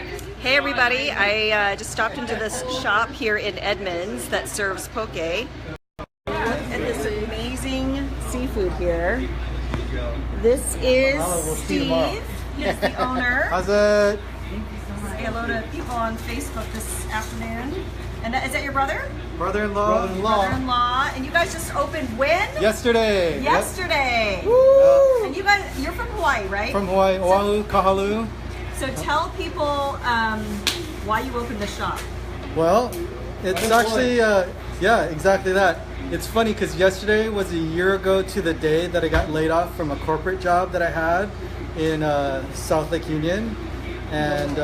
Hey everybody, I just stopped into this shop here in Edmonds that serves poke. Look at this amazing seafood here. This is Steve. He's the owner. How's it? Say hello to people on Facebook this afternoon. And is that your brother? Brother-in-law. Brother-in-law. And you guys just opened when? Yesterday. Yesterday. Yep. Woo! And you're from Hawaii, right? From Hawaii, Oahu, Kahalu. So tell people why you opened the shop. Well, it's actually, yeah, exactly that. It's funny because yesterday was a year ago to the day that I got laid off from a corporate job that I had in South Lake Union. And,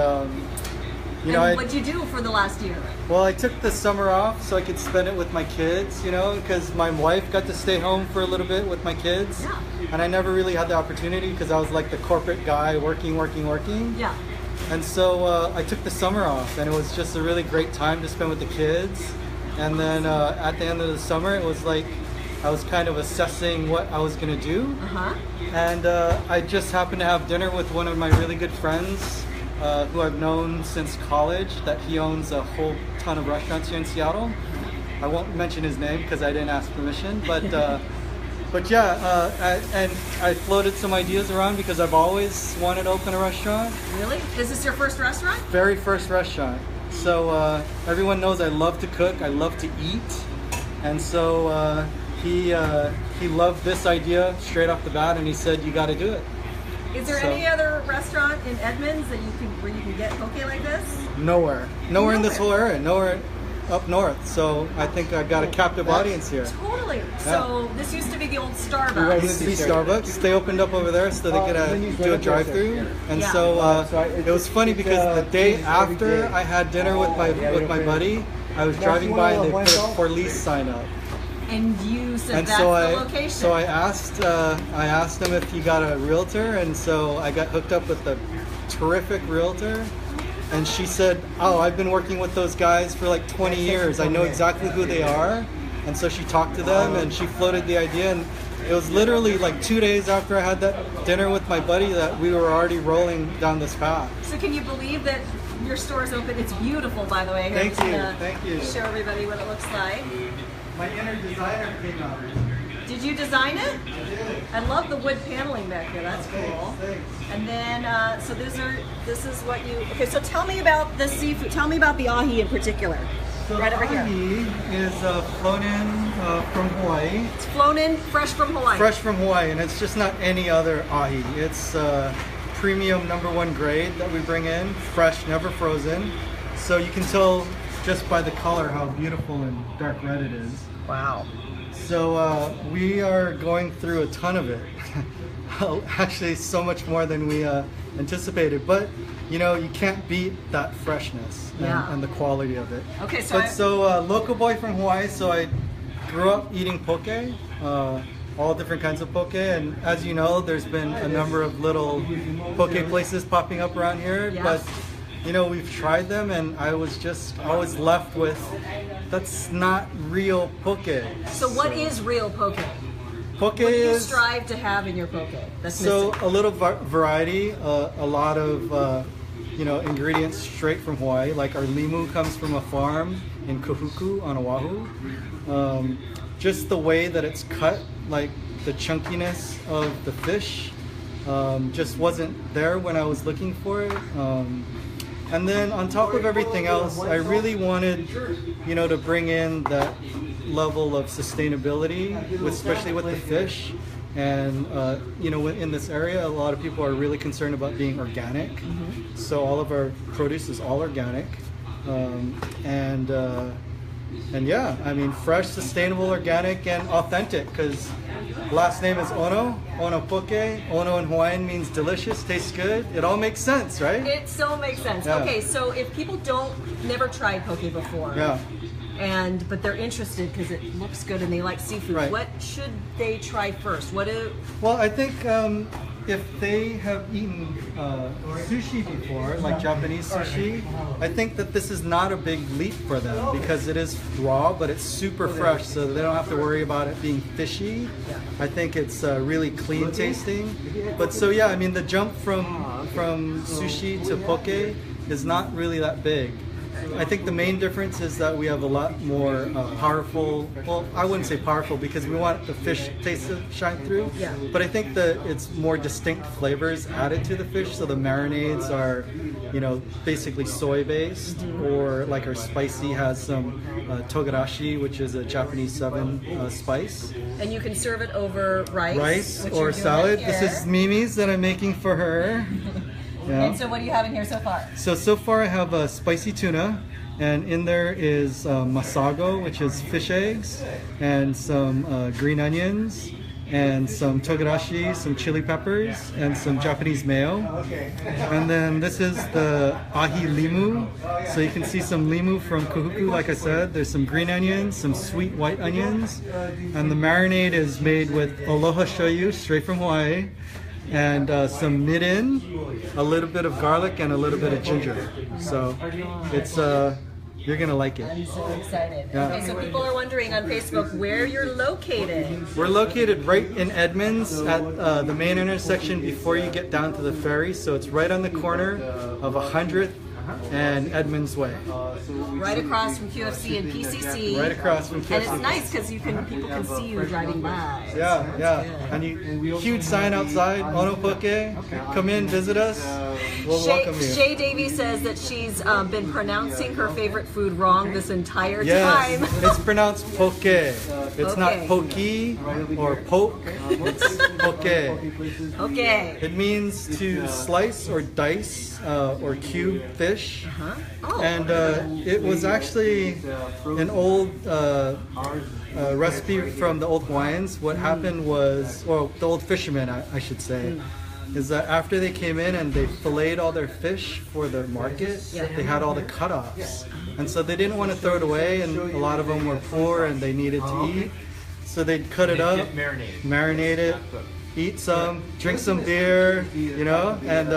what'd you do for the last year? Well, I took the summer off so I could spend it with my kids, because my wife got to stay home for a little bit with my kids. Yeah. And I never really had the opportunity because I was like the corporate guy working. Yeah. And so I took the summer off, and it was just a really great time to spend with the kids. And then at the end of the summer, it was like I was kind of assessing what I was going to do. And I just happened to have dinner with one of my really good friends who I've known since college, that he owns a whole ton of restaurants here in Seattle. I won't mention his name because I didn't ask permission, but yeah, and I floated some ideas around because I've always wanted to open a restaurant. Really? Is this your first restaurant? Very first restaurant. So everyone knows I love to cook, I love to eat, and so he loved this idea straight off the bat, and he said, "You got to do it." Is there any other restaurant in Edmonds that where you can get poke like this? Nowhere in this whole area. Nowhere up north. So I think I got a captive audience here. Totally. Yeah. So this used to be the old Starbucks. It used to be Starbucks. They opened up over there so they could do a drive-through. And so it was funny because the day after I had dinner with my buddy, I was driving by and they put a for lease sign up. And you said that's the location. So I asked him if he got a realtor, and so I got hooked up with a terrific realtor. And she said, "Oh, I've been working with those guys for like 20 years. I know exactly who they are." And so she talked to them and she floated the idea. And it was literally like 2 days after I had that dinner with my buddy that we were already rolling down this path. So can you believe that your store's open? It's beautiful, by the way. Thank you. Show everybody what it looks like. My inner designer came out. Did you design it? I did. I love the wood paneling back here. That's cool. Thanks. And then, so this is what you. Okay, so tell me about the seafood. Tell me about the ahi in particular. So right over here. Ahi is flown in from Hawaii. It's flown in fresh from Hawaii. Fresh from Hawaii, and it's just not any other ahi. It's premium #1 grade that we bring in, fresh, never frozen. So you can tell just by the color how beautiful and dark red it is. Wow. So we are going through a ton of it. Actually, so much more than we anticipated. But you can't beat that freshness and the quality of it. Okay, so local boy from Hawaii. So I grew up eating poke, all different kinds of poke. And as you know, there's been a number of little poke places popping up around here. Yes. But we've tried them, and I was just always left with, that's not real poke. So what is real poke? Poke what do you is strive to have in your poke? That's so missing. a little variety, a lot of ingredients straight from Hawaii. Like our limu comes from a farm in Kahuku on Oahu. Just the way that it's cut, like the chunkiness of the fish, just wasn't there when I was looking for it. And then on top of everything else, I really wanted, to bring in that level of sustainability, especially with the fish. And, in this area, a lot of people are really concerned about being organic. So all of our produce is all organic. And yeah, I mean, fresh, sustainable, organic, and authentic, because last name is Ono Poke. Ono in Hawaiian means delicious, tastes good. It all makes sense, right? It so makes sense. Yeah. Okay, so if people never tried poke before, but they're interested because it looks good and they like seafood, right. What should they try first? Well, I think if they have eaten sushi before, like Japanese sushi, I think that this is not a big leap for them because it is raw, but it's super fresh, so they don't have to worry about it being fishy. I think it's really clean tasting. But so yeah, I mean the jump from sushi to poke is not really that big. I think the main difference is that we have a lot more powerful, well, I wouldn't say powerful because we want the fish taste to shine through, Yeah. but I think that it's more distinct flavors added to the fish. So the marinades are, you know, basically soy based, or like our spicy has some togarashi, which is a Japanese 7 spice. And you can serve it over rice, which Or you're doing salad. here. This is Mimi's that I'm making for her. Yeah. And so what do you have in here so far? So far I have a spicy tuna, and in there is masago, which is fish eggs, and some green onions, and some togarashi, some chili peppers, and some Japanese mayo. And then this is the ahi limu. So you can see some limu from Kuhuku, like I said. There's some green onions, some sweet white onions, and the marinade is made with aloha shoyu, straight from Hawaii, and some mirin, a little bit of garlic, and a little bit of ginger. So it's you're gonna like it. I'm so excited. Yeah. Okay, so people are wondering on Facebook where you're located. We're located right in Edmonds at the main intersection before you get down to the ferry. So it's right on the corner of 100th and Edmonds Way. Right across from QFC and PCC. Right across from And it's QFC. nice because people can see you driving by. Yeah. And huge sign outside, Ono Poke. Come in, visit us. We'll welcome you. Shay Davy says that she's been pronouncing her favorite food wrong this entire Yes, time. it's pronounced poke. It's not pokey or poke. It's poke. Okay. It means to slice or dice or cube fish. Oh. And it was actually an old recipe from the old Hawaiians. What happened was, well, the old fishermen, I should say, is that after they came in and they filleted all their fish for the market, they had all the cutoffs. And so they didn't want to throw it away, and a lot of them were poor and they needed to eat. So they'd cut it up, marinate it, eat some, drink some beer, you know, and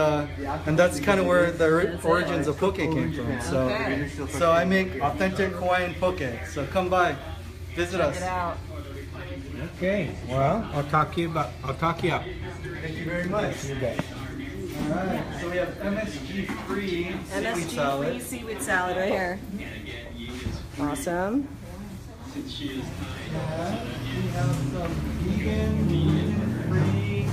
that's kind of where the origins of poke came from. So I make authentic Hawaiian poke. So come by, visit us. Check it out. Okay, well, I'll talk you up. Thank you very much. You bet. All right, so we have MSG free seaweed salad. MSG free seaweed salad right here. Awesome. We have some vegan free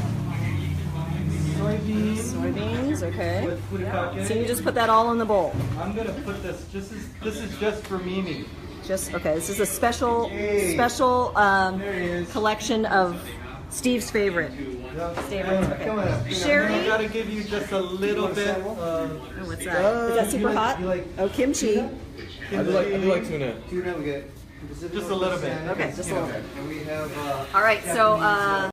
Soybeans, okay. with furikake. So you just put that all in the bowl. I'm gonna put this. This is just for Mimi. Just okay. This is a special collection of Steve's favorite. Favorites. Okay. Come on. Sherry. I gotta give you just a little bit of. Oh, what's that? Is that super hot? Oh, kimchi. I do like tuna. Tuna, we get just a little bit. Okay, just a little bit. And we have. All right, so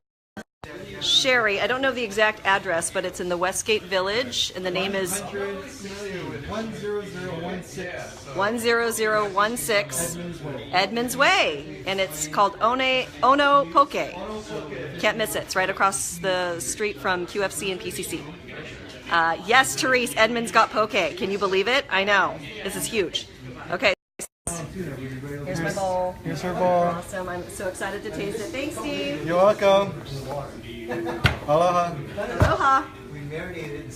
Sherry, I don't know the exact address, but it's in the Westgate Village, and the name is 10016. 10016 Edmonds Way, and it's called Ono Poke. Can't miss it. It's right across the street from QFC and PCC. Yes, Therese, Edmonds got poke. Can you believe it? I know. This is huge. Okay. Here's my bowl. Here's her bowl. Awesome. I'm so excited to taste it. Thanks, Steve. You're welcome. Aloha. Aloha. We marinated.